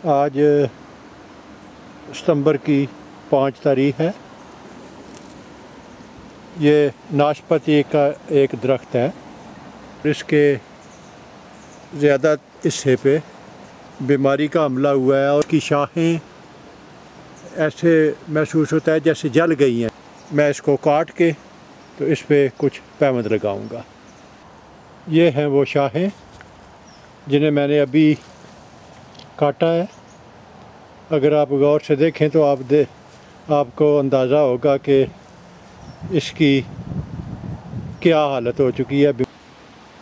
आज सितंबर की 5 तारीख है। ये नाशपाती का एक दरख्त है। इसके ज़्यादा हिस्से पे बीमारी का हमला हुआ है और उसकी शाखें ऐसे महसूस होता है जैसे जल गई हैं। मैं इसको काट के तो इस पे कुछ पैबंद लगाऊंगा। ये हैं वो शाखें जिन्हें मैंने अभी काटा है। अगर आप गौर से देखें तो आपको अंदाज़ा होगा कि इसकी क्या हालत हो चुकी है।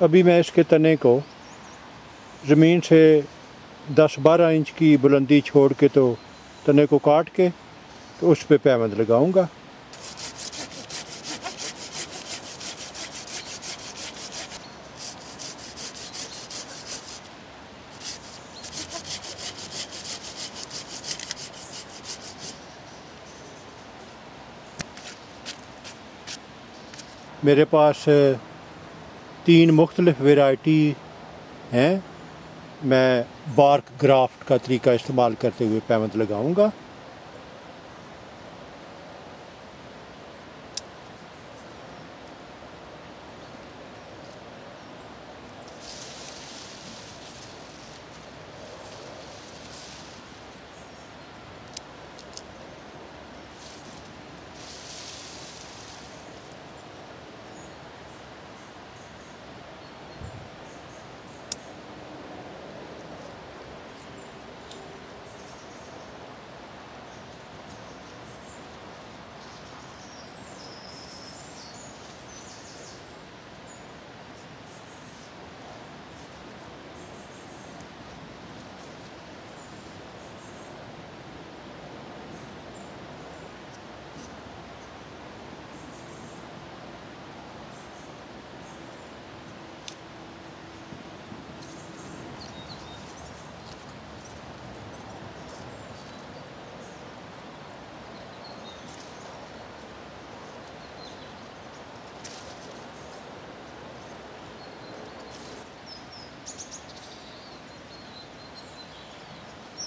अभी मैं इसके तने को ज़मीन से 10-12 इंच की बुलंदी छोड़ के तो तने को काट के तो उस पे पैबंद लगाऊंगा। मेरे पास 3 मुख्तलिफ़ वैरायटी हैं। मैं बार्क ग्राफ्ट का तरीका इस्तेमाल करते हुए पैबंद लगाऊंगा।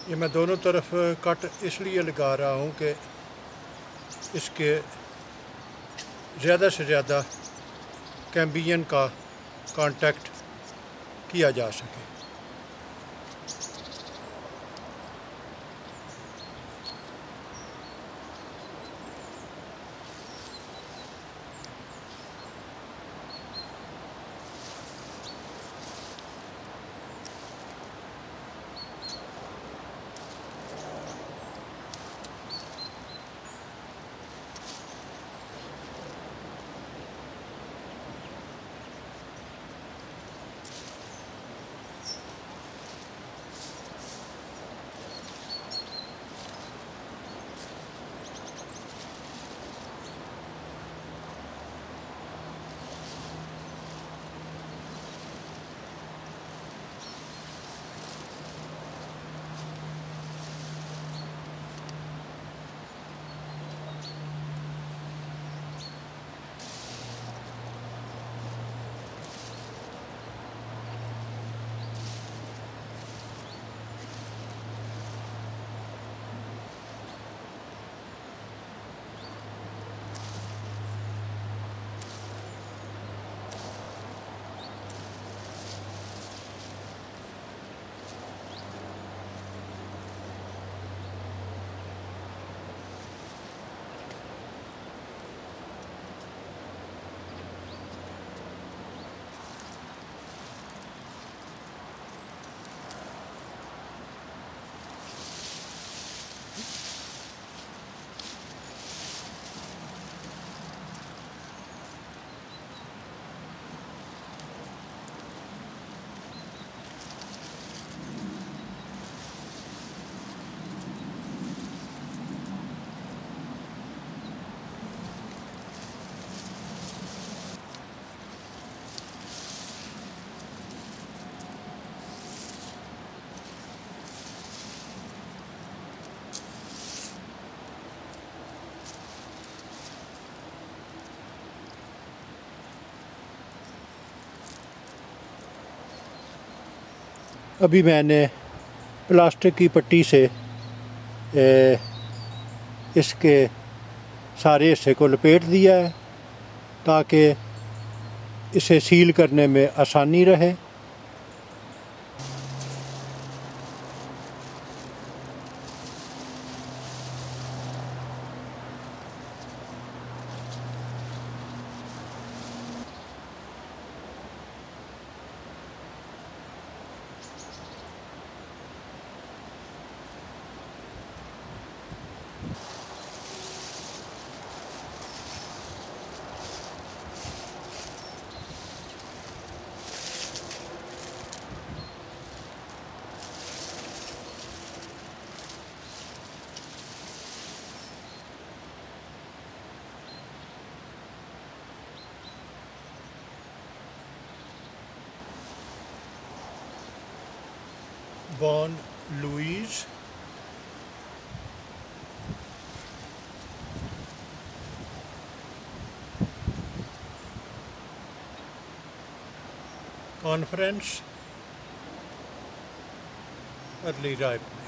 ये मैं दोनों तरफ कट इसलिए लगा रहा हूँ कि इसके ज़्यादा से ज़्यादा कैम्बियन का कांटेक्ट किया जा सके। अभी मैंने प्लास्टिक की पट्टी से इसके सारे हिस्से को लपेट दिया है ताकि इसे सील करने में आसानी रहे। बॉन लुईस कॉन्फ्रेंस अर्ली राइपनिंग।